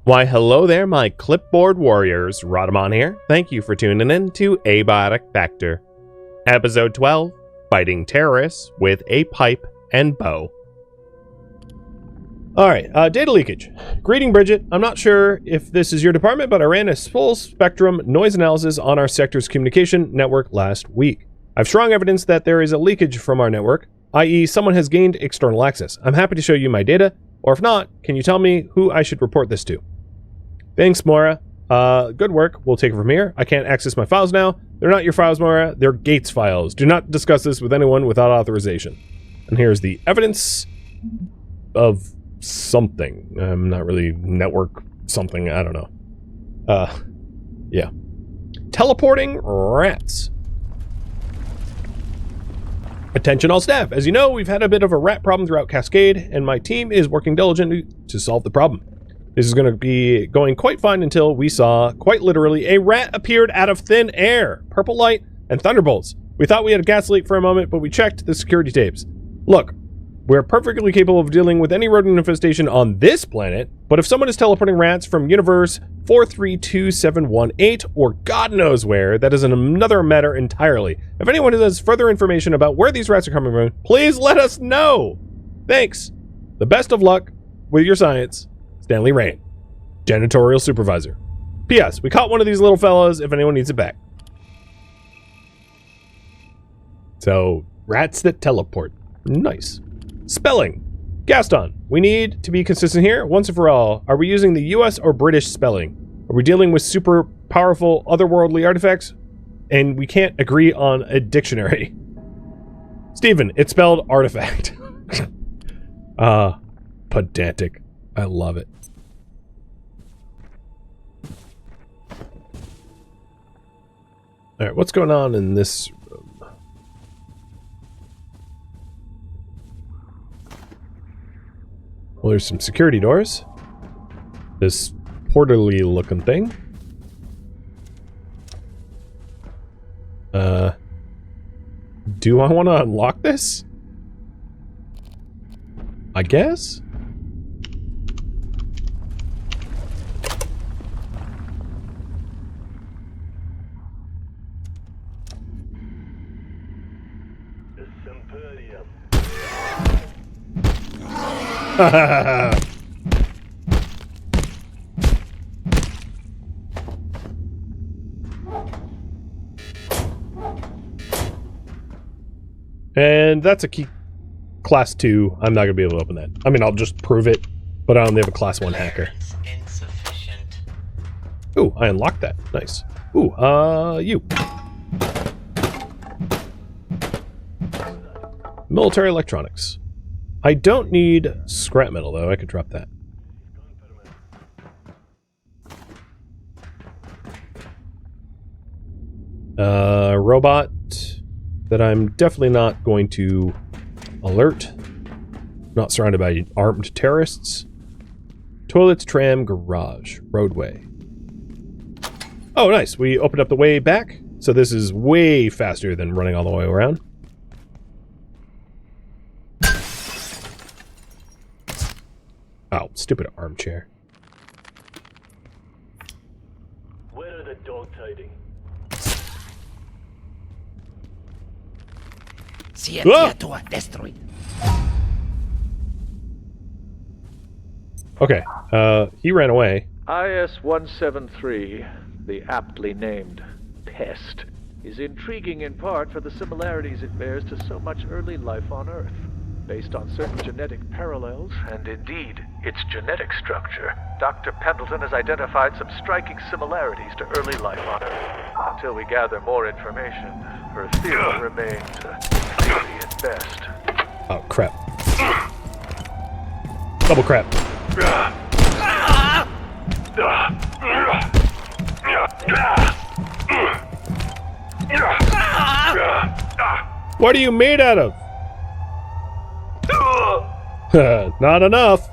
Why, hello there, my clipboard warriors. Rhadamant here. Thank you for tuning in to Abiotic Factor. Episode 12, Fighting Terrorists with a Pipe and Bow. Alright, data leakage. Greeting, Bridget. I'm not sure if this is your department, but I ran a full spectrum noise analysis on our sector's communication network last week. I have strong evidence that there is a leakage from our network, i.e. someone has gained external access. I'm happy to show you my data, or if not, can you tell me who I should report this to? Thanks, Moira. Good work. We'll take it from here. I can't access my files now. They're not your files, Moira. They're Gates files. Do not discuss this with anyone without authorization. And here's the evidence of something. Not really network something. I don't know. Yeah. Teleporting rats. Attention all staff. As you know, we've had a bit of a rat problem throughout Cascade, and my team is working diligently to solve the problem. This is going to be going quite fine until we saw, quite literally, a rat appeared out of thin air. Purple light and thunderbolts. We thought we had a gas leak for a moment, but we checked the security tapes. Look, we're perfectly capable of dealing with any rodent infestation on this planet, but if someone is teleporting rats from universe 432718 or God knows where, that is another matter entirely. If anyone has further information about where these rats are coming from, please let us know. Thanks. The best of luck with your science. Stanley Rain, Janitorial Supervisor. P.S. We caught one of these little fellas if anyone needs it back. So, rats that teleport. Nice. Spelling. Gaston, we need to be consistent here, once and for all. Are we using the US or British spelling? Are we dealing with super powerful otherworldly artifacts? And we can't agree on a dictionary. Steven, it's spelled artifact. Pedantic. I love it. Alright, what's going on in this room? Well, there's some security doors. This portally looking thing. Do I want to unlock this? I guess? And that's a key. Class 2. I'm not going to be able to open that. I mean, I'll just prove it, but I only have a Class 1 hacker. Ooh, I unlocked that. Nice. Ooh, you. Military electronics. I don't need scrap metal, though. I could drop that. Robot that I'm definitely not going to alert. Not surrounded by armed terrorists. Toilets, tram, garage, roadway. Oh, nice. We opened up the way back, so this is way faster than running all the way around. Oh, stupid armchair. Where are the dogs hiding? Okay, he ran away. IS-173, the aptly named Pest, is intriguing in part for the similarities it bears to so much early life on Earth. Based on certain genetic parallels, and indeed its genetic structure, Dr. Pendleton has identified some striking similarities to early life on Earth. Until we gather more information, her theory remains theory at best. Oh, crap. Double crap. What are you made out of? Not enough.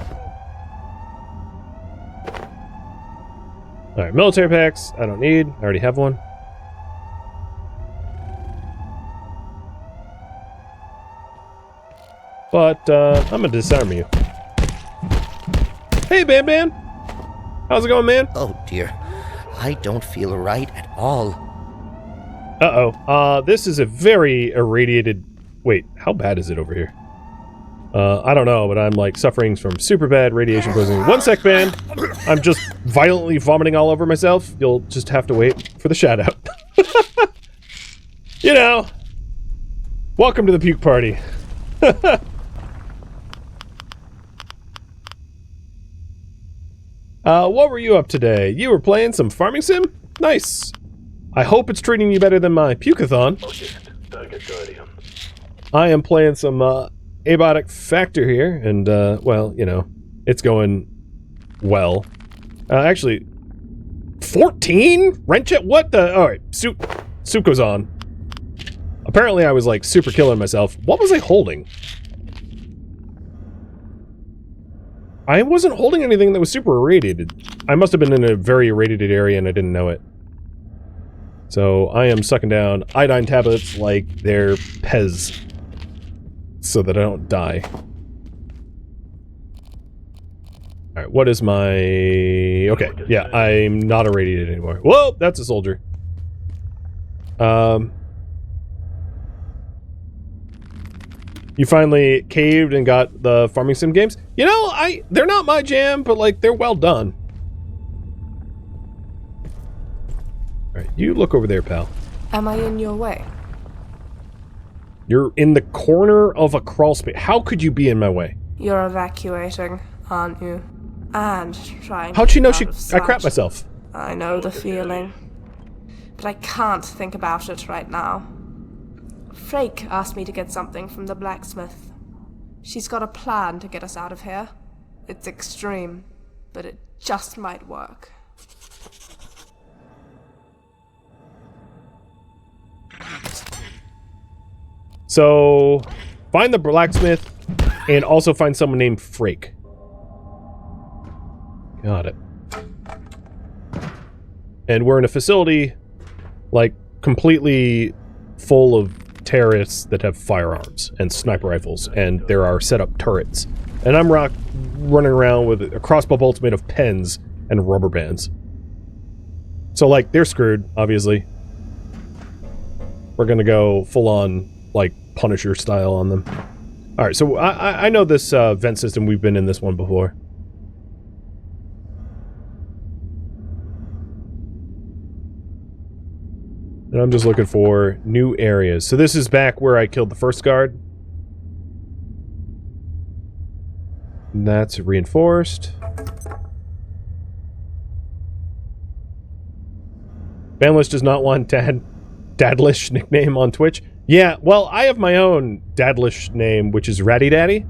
Alright, military packs. I don't need. I already have one. But, I'm gonna disarm you. Hey, Bam Bam! How's it going, man? Oh dear, I don't feel right at all. Uh-oh. This is a very irradiated... Wait, how bad is it over here? I don't know, but I'm, like, suffering from super bad radiation poisoning. 1 sec, man. I'm just violently vomiting all over myself. You'll just have to wait for the shout-out. You know. Welcome to the puke party. What were you up today? You were playing some farming sim? Nice. I hope it's treating you better than my pukeathon. I am playing some, Abiotic Factor here, and, well, you know, it's going well. Actually, 14? Wrench it? What the? Alright, soup goes on. Apparently I was, like, super killing myself. What was I holding? I wasn't holding anything that was super irradiated. I must have been in a very irradiated area and I didn't know it. So, I am sucking down iodine tablets like they're Pez. So that I don't die. Alright, what is my... Okay, yeah, I'm not irradiated anymore. Whoa, that's a soldier. You finally caved and got the farming sim games? You know, they're not my jam, but, like, they're well done. Alright, you look over there, pal. Am I in your way? You're in the corner of a crawl space. How could you be in my way? You're evacuating, aren't you? And trying How'd she know to I crapped myself? I know the feeling. But I can't think about it right now. Frake asked me to get something from the blacksmith. She's got a plan to get us out of here. It's extreme, but it just might work. So, find the blacksmith, and also find someone named Frake. Got it. And we're in a facility, like, completely full of terrorists that have firearms and sniper rifles, and there are set up turrets. And I'm running around with a crossbow bolts made of pens and rubber bands. So, like, they're screwed, obviously. We're gonna go full-on, like, Punisher style on them. Alright, so I know this vent system. We've been in this one before. And I'm just looking for new areas. So this is back where I killed the first guard. And that's reinforced. Banlish does not want Dadlish nickname on Twitch. Yeah, well, I have my own Dadlish name, which is Ratty Daddy.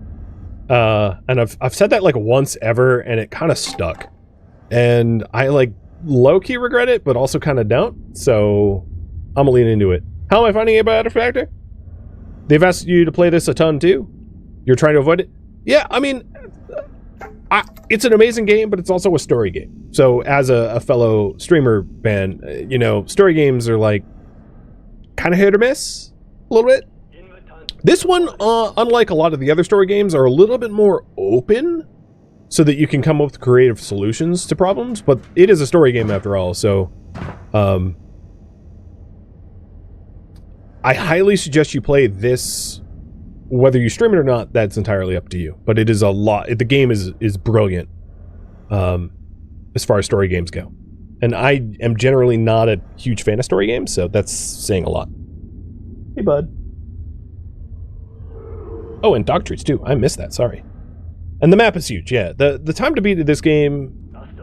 And I've said that like once ever, and it kind of stuck. And I like low-key regret it, but also kind of don't. So I'm gonna lean into it. How am I finding Abiotic Factor? They've asked you to play this a ton too. You're trying to avoid it? Yeah, I mean, it's an amazing game, but it's also a story game. So as a fellow streamer, man, you know, story games are like kind of hit or miss a little bit. This one, unlike a lot of the other story games, are a little bit more open so that you can come up with creative solutions to problems, but it is a story game after all, so I highly suggest you play this. Whether you stream it or not, that's entirely up to you. But it is a lot. The game is brilliant as far as story games go. And I am generally not a huge fan of story games, so that's saying a lot. Hey, bud. Oh, and dog treats, too. I missed that, sorry. And the map is huge, yeah. The time to beat this game,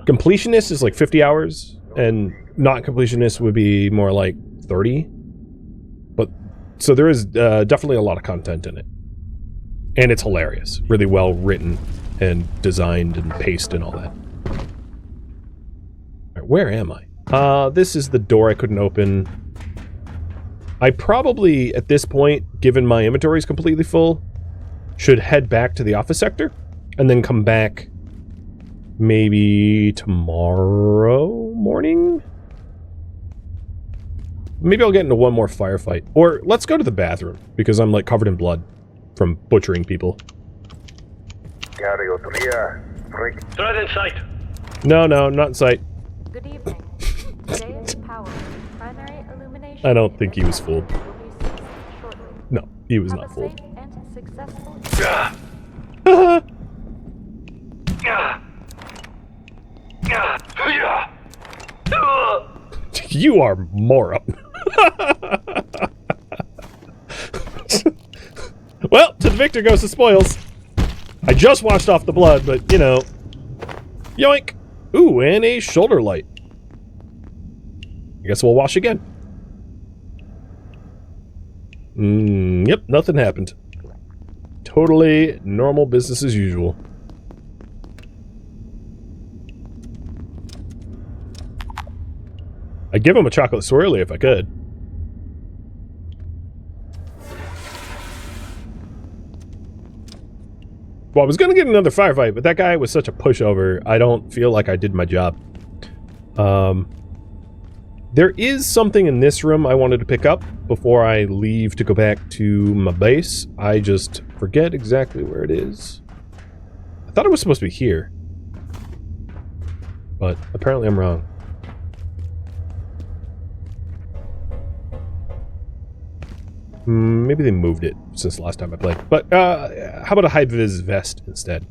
completionist is like 50 hours, and not completionist would be more like 30. But, so there is definitely a lot of content in it. And it's hilarious. Really well written and designed and paced and all that. Alright, where am I? This is the door I couldn't open. I probably, at this point, given my inventory is completely full, should head back to the office sector, and then come back maybe tomorrow morning? Maybe I'll get into one more firefight. Or let's go to the bathroom, because I'm like covered in blood from butchering people. Threat in sight. No, not in sight. Good evening. Today's power primary illumination. I don't think he was fooled. will be ceased shortly. No, he was Have not a fooled. safe and successful. You are moron. Well, to the victor goes the spoils. I just washed off the blood, but, you know. Yoink. Ooh, and a shoulder light. I guess we'll wash again. Yep, nothing happened. Totally normal business as usual. I'd give him a chocolate swirly if I could. Well, I was gonna get another firefight, but that guy was such a pushover, I don't feel like I did my job. There is something in this room I wanted to pick up before I leave to go back to my base. I just forget exactly where it is. I thought it was supposed to be here. But apparently I'm wrong. Maybe they moved it since the last time I played. But how about a high-vis vest instead?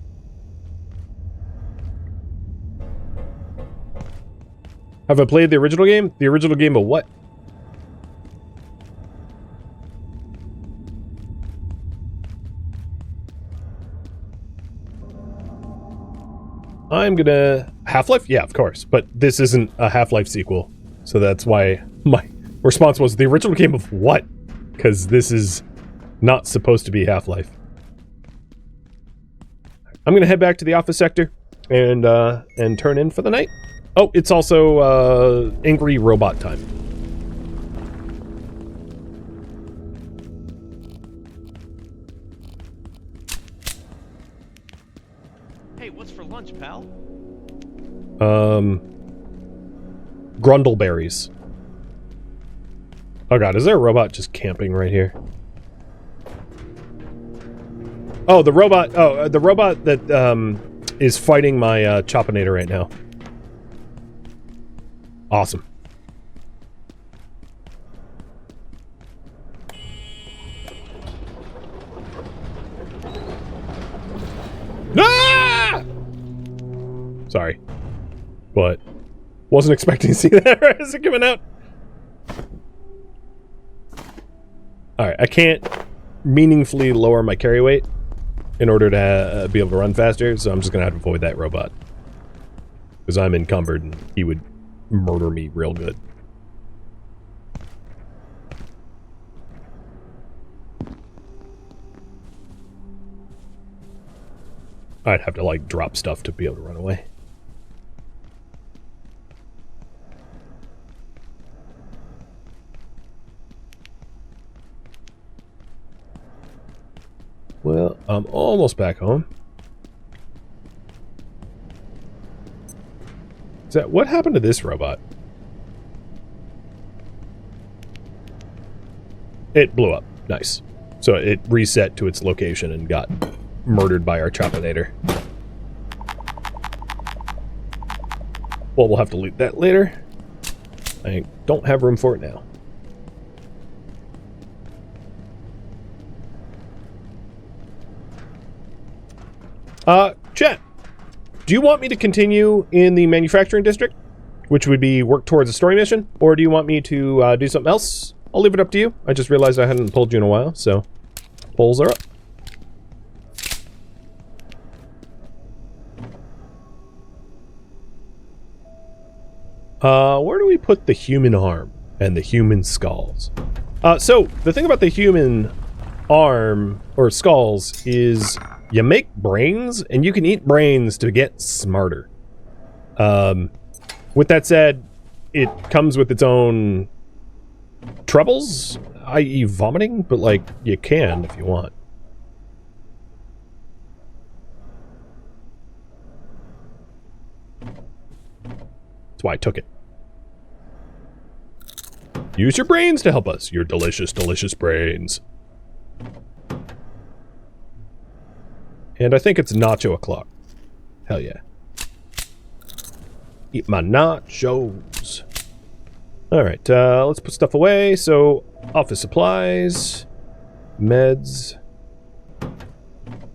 Have I played the original game? The original game of what? I'm gonna... Half-Life? Yeah, of course. But this isn't a Half-Life sequel. So that's why my response was, the original game of what? Because this is not supposed to be Half-Life. I'm gonna head back to the office sector and turn in for the night. Oh, it's also angry robot time. Hey, what's for lunch, pal? Grundleberries. Oh god, is there a robot just camping right here? Oh, the robot. Oh, the robot that is fighting my Chopinator right now. Awesome. Ah! Sorry, but wasn't expecting to see that as it coming out. All right, I can't meaningfully lower my carry weight in order to be able to run faster, so I'm just gonna have to avoid that robot because I'm encumbered and he would murder me real good. I'd have to like drop stuff to be able to run away. Well, I'm almost back home. Is that what happened to this robot? It blew up. Nice. So it reset to its location and got murdered by our Chopinator. Well, we'll have to loot that later. I don't have room for it now. Chat. Do you want me to continue in the manufacturing district, which would be work towards a story mission, or do you want me to do something else? I'll leave it up to you. I just realized I hadn't pulled you in a while, so polls are up. Where do we put the human arm and the human skulls? So the thing about the human arm or skulls is you make brains, and you can eat brains to get smarter. With that said, it comes with its own troubles, i.e. vomiting, but, like, you can if you want. That's why I took it. Use your brains to help us. Your delicious, delicious brains. And I think it's nacho o'clock. Hell yeah. Eat my nachos. Alright, let's put stuff away. So, office supplies, meds,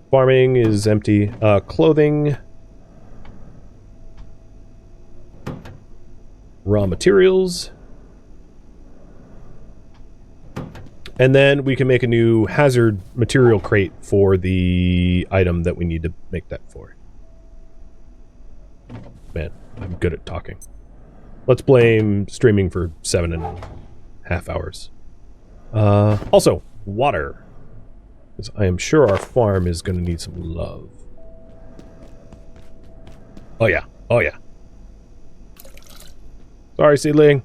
farming is empty, clothing, raw materials, and then we can make a new hazard material crate for the item that we need to make that for. Man, I'm good at talking. Let's blame streaming for 7.5 hours. Also, water. Because I am sure our farm is going to need some love. Oh yeah, oh yeah. Sorry, seedling.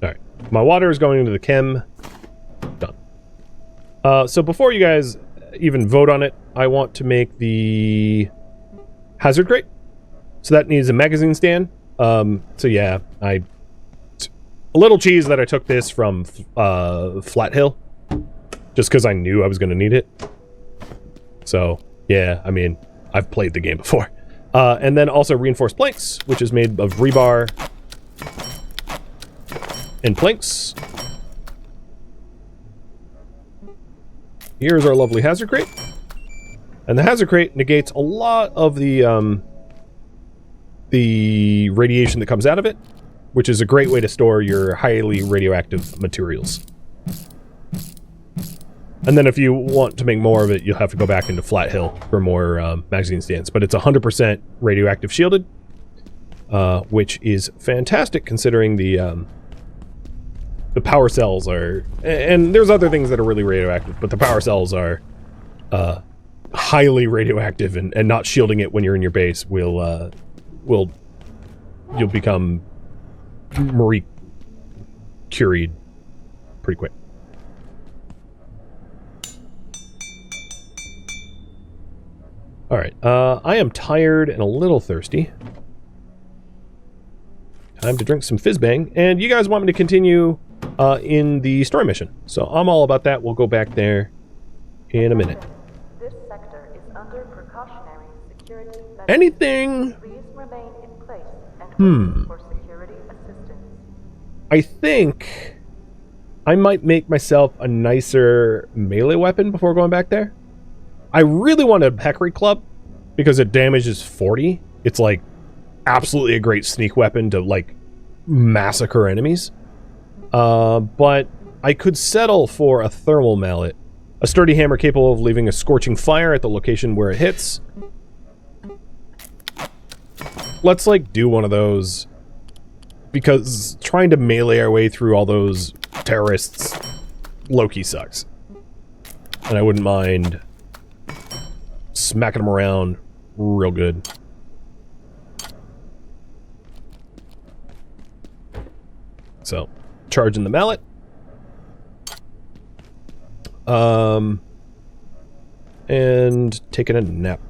Alright, my water is going into the chem. Done. So before you guys even vote on it, I want to make the hazard crate. So that needs a magazine stand. So yeah, a little cheese that I took this from Flat Hill, just because I knew I was going to need it. So yeah, I mean, I've played the game before. And then also reinforced planks, which is made of rebar and planks. Here's our lovely hazard crate. And the hazard crate negates a lot of the radiation that comes out of it, which is a great way to store your highly radioactive materials. And then if you want to make more of it, you'll have to go back into Flat Hill for more magazine stands. But it's 100% radioactive shielded, which is fantastic considering the power cells are... And there's other things that are really radioactive, but the power cells are highly radioactive, and not shielding it when you're in your base will... You'll become Marie Curie'd pretty quick. Alright, I am tired and a little thirsty. Time to drink some Fizzbang, and you guys want me to continue in the story mission. So I'm all about that. We'll go back there in a minute. This sector is under precautionary security measures. Anything? Please remain in place and wait for security assistance. I think I might make myself a nicer melee weapon before going back there. I really want a Peccary Club because it damages 40. It's like absolutely a great sneak weapon to like massacre enemies. But I could settle for a thermal mallet, a sturdy hammer capable of leaving a scorching fire at the location where it hits. Let's like do one of those, because trying to melee our way through all those terrorists low-key sucks. And I wouldn't mind smacking them around real good. So, charging the mallet. And taking a nap.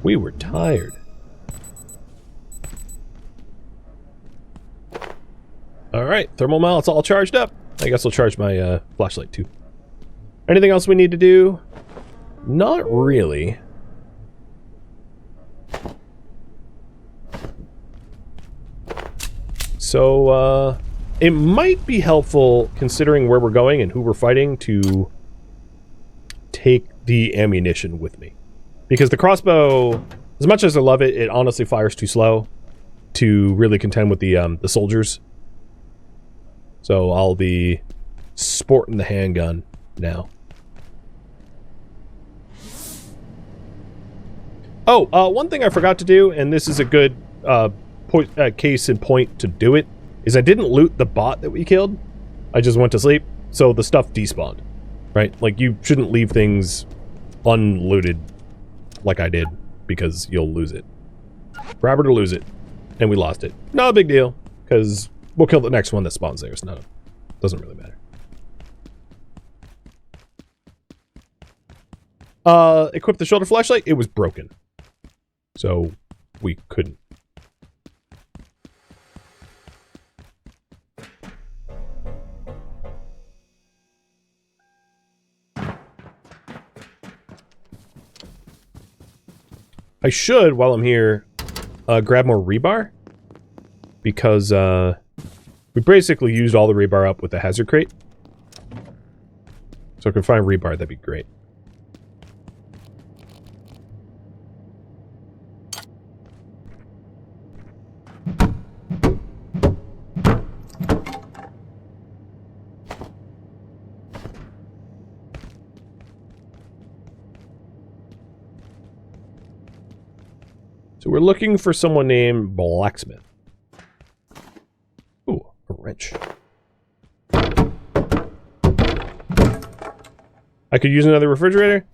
We were tired. Alright, thermal mallets all charged up. I guess I'll charge my flashlight too. Anything else we need to do? Not really. So, it might be helpful, considering where we're going and who we're fighting, to take the ammunition with me. Because the crossbow, as much as I love it, it honestly fires too slow to really contend with the soldiers. So I'll be sporting the handgun now. Oh, one thing I forgot to do, and this is a good case in point to do it, is I didn't loot the bot that we killed. I just went to sleep, so the stuff despawned, right? Like, you shouldn't leave things unlooted like I did, because you'll lose it. Grab it or lose it. And we lost it. Not a big deal, because we'll kill the next one that spawns there. So doesn't really matter. Equip the shoulder flashlight. It was broken, so we couldn't. I should, while I'm here, grab more rebar, because we basically used all the rebar up with the hazard crate. So if I can find rebar, that'd be great. So we're looking for someone named Blacksmith. Ooh, a wrench. I could use another refrigerator.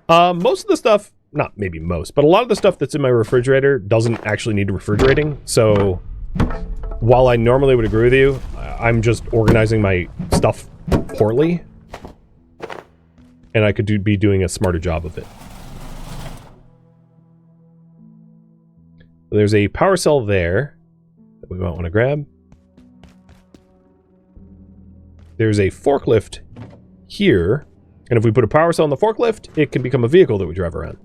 Most of the stuff, not maybe most, but a lot of the stuff that's in my refrigerator doesn't actually need refrigerating. So while I normally would agree with you, I'm just organizing my stuff poorly. And I could be doing a smarter job of it. There's a power cell there that we might want to grab. There's a forklift here. And if we put a power cell on the forklift, it can become a vehicle that we drive around.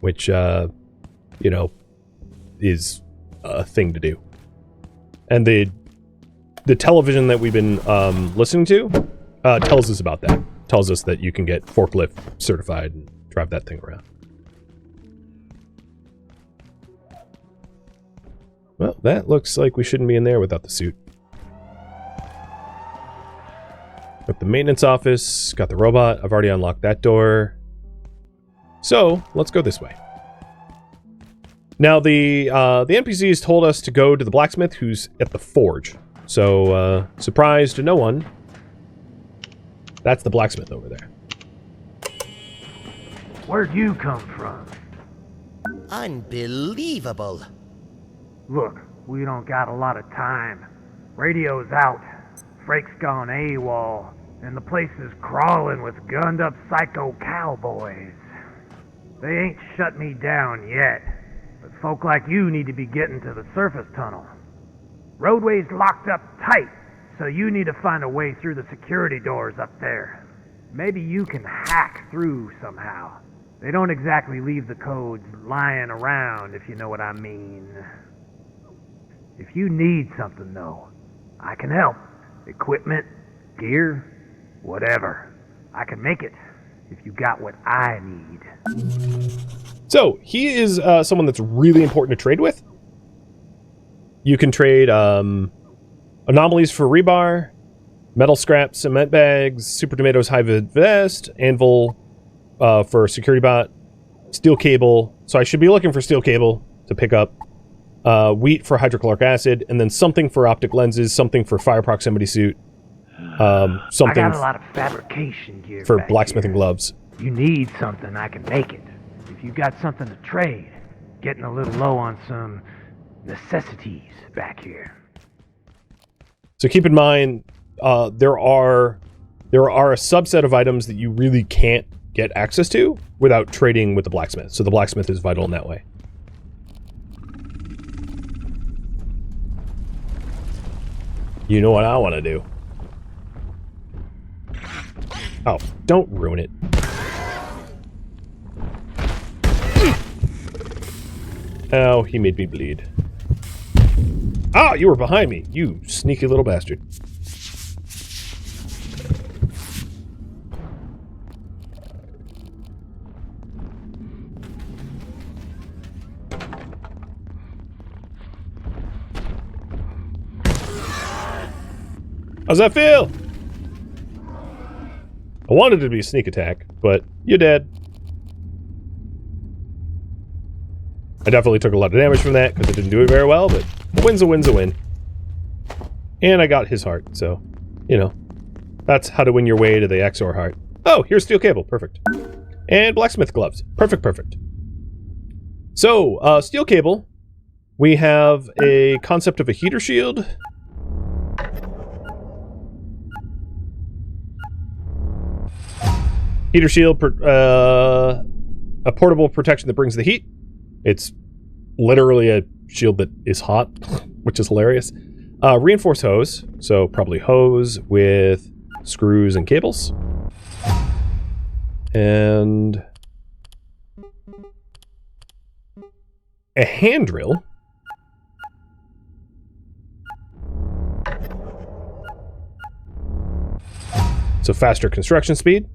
Which, you know, is a thing to do. And the television that we've been listening to tells us about that. Tells us that you can get forklift certified and drive that thing around. Well, that looks like we shouldn't be in there without the suit. Got the maintenance office, got the robot. I've already unlocked that door. So, let's go this way. Now, the NPCs told us to go to the blacksmith who's at the forge. So, surprise to no one, that's the blacksmith over there. Where'd you come from? Unbelievable. Look, we don't got a lot of time. Radio's out. Frake's gone AWOL. And the place is crawling with gunned-up psycho cowboys. They ain't shut me down yet. But folk like you need to be getting to the surface tunnel. Roadway's locked up tight, so you need to find a way through the security doors up there. Maybe you can hack through somehow. They don't exactly leave the codes lying around, if you know what I mean. If you need something, though, I can help. Equipment, gear, whatever. I can make it if you got what I need. So, he is someone that's really important to trade with. You can trade anomalies for rebar, metal scrap, cement bags, super tomatoes, high vest, anvil for security bot, steel cable. So I should be looking for steel cable to pick up. Wheat for hydrochloric acid, and then something for optic lenses, something for fire proximity suit, something I got a lot of fabrication gear for back blacksmithing here. gloves. You need something, I can make it. If you got something to trade, getting a little low on some necessities back here. So keep in mind, there are a subset of items that you really can't get access to without trading with the blacksmith. So the blacksmith is vital in that way. You know what I want to do. Oh, don't ruin it. Ow, he made me bleed. Ah, you were behind me, you sneaky little bastard. How's that feel? I wanted it to be a sneak attack, but you're dead. I definitely took a lot of damage from that because it didn't do it very well, but a win's a win's a win. And I got his heart, so, you know, that's how to win your way to the XOR heart. Oh, here's steel cable, perfect. And blacksmith gloves, perfect, perfect. So, steel cable, we have a concept of a heater shield, Heater shield, a portable protection that brings the heat. It's literally a shield that is hot, which is hilarious. Reinforced hose, so probably hose with screws and cables. And a hand drill. So faster construction speed.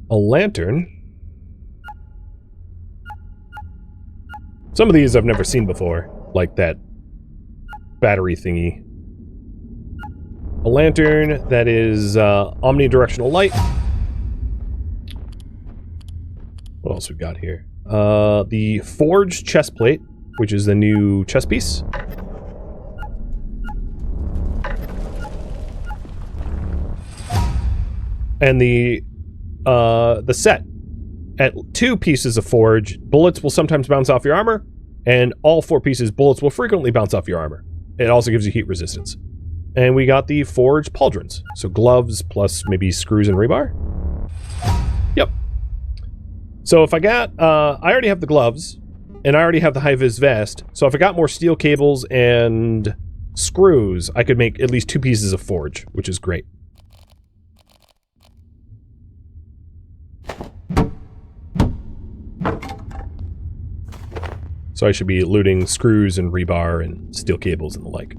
A lantern. Some of these I've never seen before, like that battery thingy. A lantern that is omnidirectional light. What else we got here? The forged chest plate, which is the new chest piece. And the set. At 2 pieces of forge, bullets will sometimes bounce off your armor, and all 4 pieces, bullets will frequently bounce off your armor. It also gives you heat resistance. And we got the forged pauldrons. So gloves plus maybe screws and rebar? Yep. So if I got, I already have the gloves, and I already have the high-vis vest, so if I got more steel cables and screws, I could make at least 2 pieces of forge, which is great. So I should be looting screws and rebar and steel cables and the like.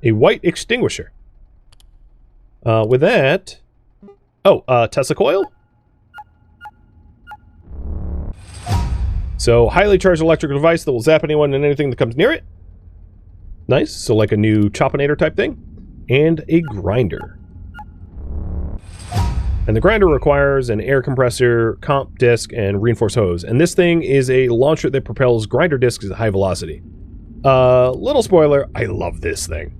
A white extinguisher. With that... Oh, Tesla coil? So, highly charged electrical device that will zap anyone and anything that comes near it. Nice. So like a new Choppinator type thing. And a grinder. And the grinder requires an air compressor, comp disc, and reinforced hose. And this thing is a launcher that propels grinder discs at high velocity. Little spoiler, I love this thing.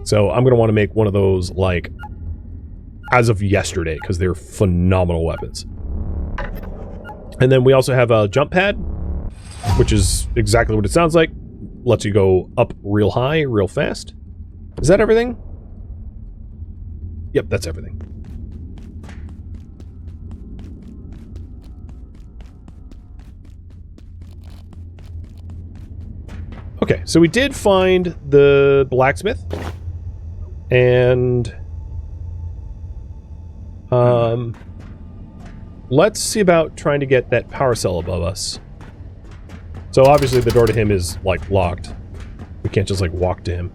So I'm going to want to make one of those, like, as of yesterday, because they're phenomenal weapons. And then we also have a jump pad, which is exactly what it sounds like. Lets you go up real high, real fast. Is that everything? Yep, that's everything. Okay, so we did find the blacksmith. And... let's see about trying to get that power cell above us. So obviously the door to him is, like, locked. We can't just, like, walk to him.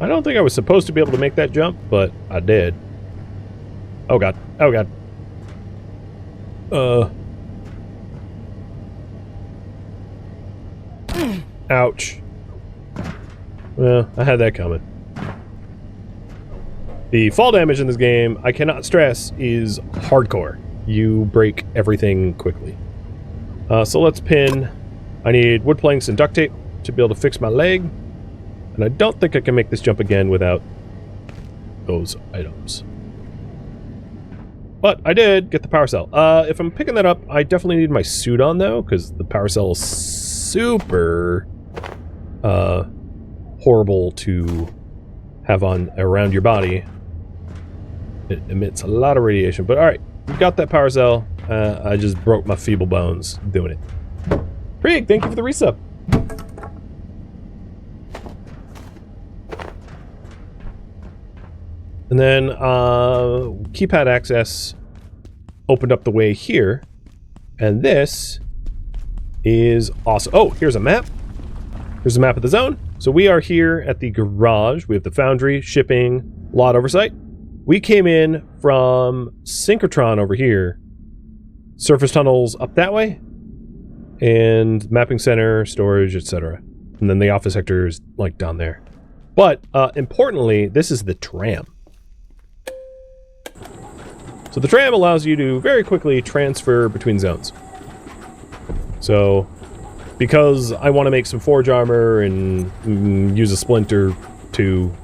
I don't think I was supposed to be able to make that jump, but I did. Oh god. Oh god. Ouch. Well, I had that coming. The fall damage in this game, I cannot stress, is hardcore. You break everything quickly. So let's pin. I need wood planks and duct tape to be able to fix my leg. And I don't think I can make this jump again without those items. But I did get the power cell. If I'm picking that up, I definitely need my suit on, though, because the power cell is super horrible to have on around your body. It emits a lot of radiation. But alright, we got that power cell. I just broke my feeble bones doing it. Prig, thank you for the resub. And then keypad access opened up the way here. And this is awesome. Oh, here's a map. Here's a map of the zone. So we are here at the garage. We have the foundry, shipping, lot oversight. we came in from synchrotron over here. Surface tunnels up that way. And mapping center, storage, etc. And then the office sector is like down there. But importantly, this is the tram. So the tram allows you to very quickly transfer between zones. So because I want to make some forge armor and use a splinter to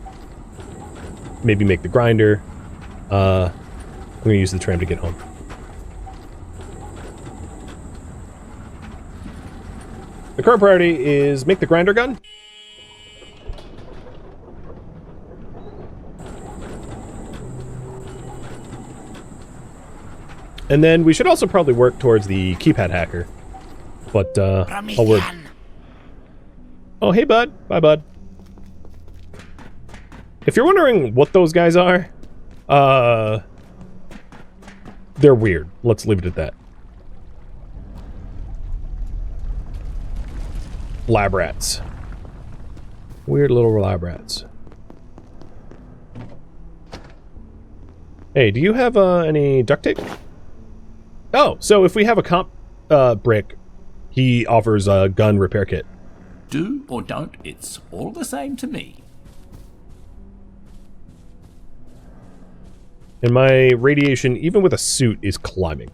maybe make the grinder, I'm going to use the tram to get home. The current priority is make the grinder gun. And then we should also probably work towards the keypad hacker. But, I'll work. Oh, hey, bud. Bye, bud. If you're wondering what those guys are, they're weird. Let's leave it at that. Lab rats. Weird little lab rats. Hey, do you have any duct tape? Oh, so if we have a comp brick, he offers a gun repair kit. Do or don't, it's all the same to me. And my radiation, even with a suit, is climbing.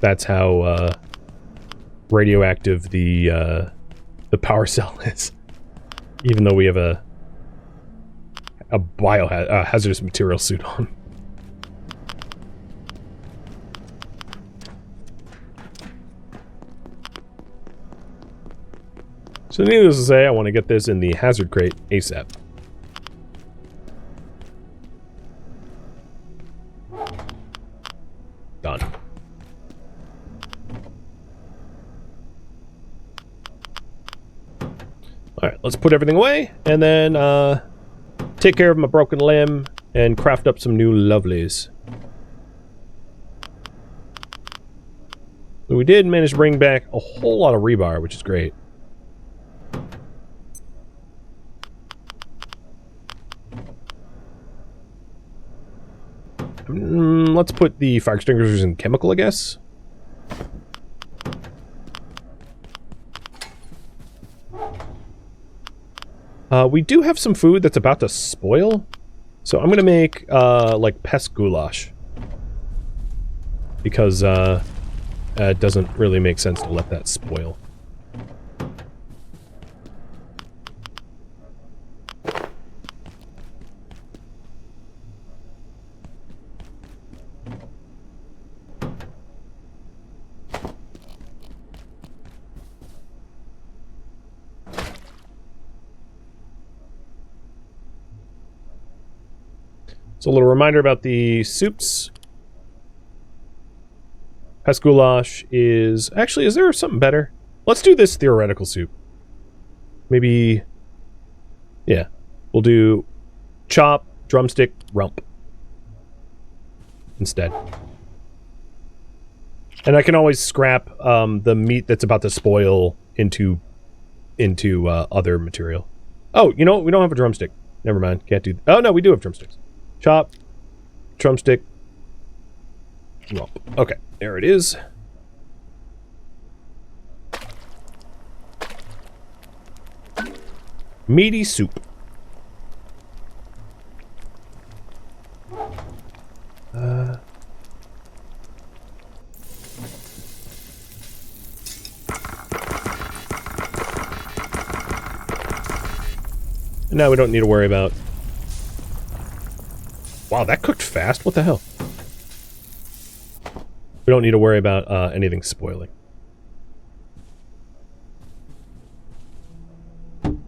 That's how radioactive the power cell is. Even though we have a hazardous material suit on. So needless to say, I want to get this in the hazard crate ASAP. Done. Alright, let's put everything away, and then take care of my broken limb, and craft up some new lovelies. So we did manage to bring back a whole lot of rebar, which is great. Let's put the fire extinguishers in chemical, I guess. We do have some food that's about to spoil. So I'm going to make, like, pest goulash. Because, it doesn't really make sense to let that spoil. So a little reminder about the soups. Pest goulash is... Actually, is there something better? Let's do this theoretical soup. Maybe... Yeah. We'll do chop, drumstick, rump. Instead. And I can always scrap the meat that's about to spoil into other material. Oh, you know what? We don't have a drumstick. Never mind. Can't do... Oh, no, we do have drumsticks. Chop, drumstick, rump. Okay, there it is. Meaty soup. Now we don't need to worry about... Wow, that cooked fast. What the hell? We don't need to worry about anything spoiling. Well,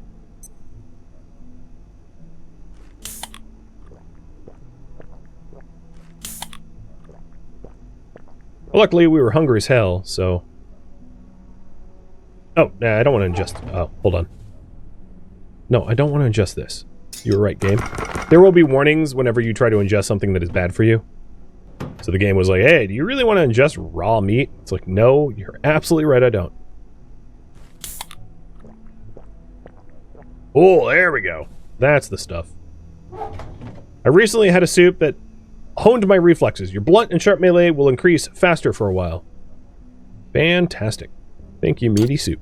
luckily, we were hungry as hell, so... Oh, nah, I don't want to ingest... Oh, hold on. No, I don't want to ingest this. You were right, game. There will be warnings whenever you try to ingest something that is bad for you. So the game was like, hey, do you really want to ingest raw meat? It's like, no, you're absolutely right, I don't. Oh, there we go. That's the stuff. I recently had a soup that honed my reflexes. Your blunt and sharp melee will increase faster for a while. Fantastic. Thank you, meaty soup.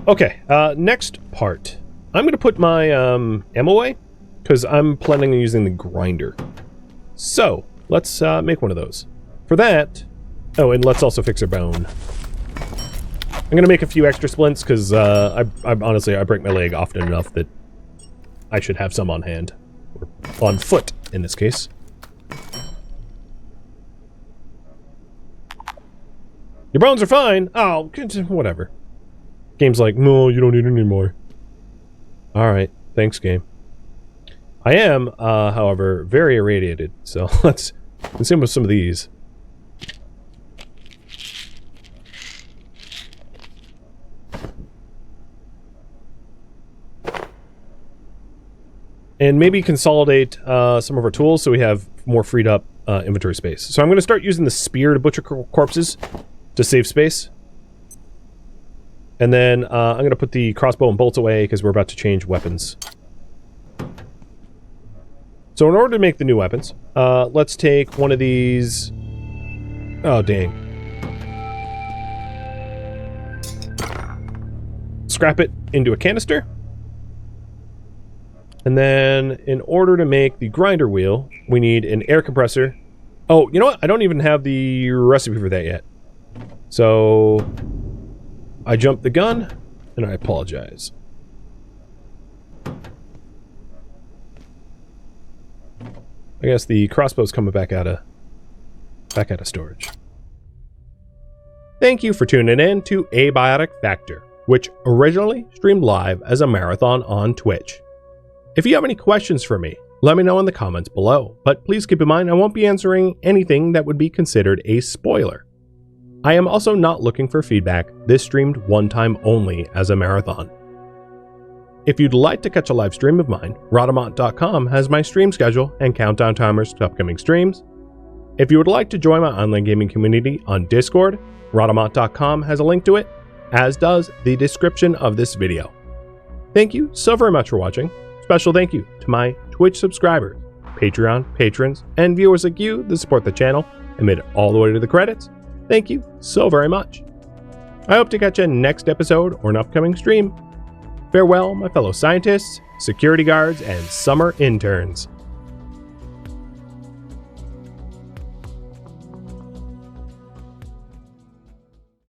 Okay, next part. I'm going to put my ammo away, because I'm planning on using the grinder. So, let's make one of those. For that... Oh, and let's also fix our bone. I'm going to make a few extra splints, because I honestly, I break my leg often enough that I should have some on hand. Or on foot, in this case. Your bones are fine! Oh, whatever. Game's like, no, you don't need any more. Alright, thanks, game. I am, however, very irradiated, so let's consume with some of these. And maybe consolidate some of our tools so we have more freed up inventory space. So I'm going to start using the spear to butcher corpses to save space. And then I'm going to put the crossbow and bolts away because we're about to change weapons. So in order to make the new weapons, let's take one of these... Oh, dang. Scrap it into a canister. And then in order to make the grinder wheel, we need an air compressor. Oh, you know what? I don't even have the recipe for that yet. So... I jumped the gun, and I apologize. I guess the crossbow's coming back out of storage. Thank you for tuning in to Abiotic Factor, which originally streamed live as a marathon on Twitch. If you have any questions for me, let me know in the comments below, but please keep in mind I won't be answering anything that would be considered a spoiler. I am also not looking for feedback. This streamed one time only as a marathon. If you'd like to catch a live stream of mine, Rhadamant.com has my stream schedule and countdown timers to upcoming streams. If you would like to join my online gaming community on Discord, Rhadamant.com has a link to it, as does the description of this video. Thank you so very much for watching. Special thank you to my Twitch subscribers, Patreon patrons, and viewers like you that support the channel and made it all the way to the credits. Thank you so very much. I hope to catch you next episode or an upcoming stream. Farewell, my fellow scientists, security guards, and summer interns.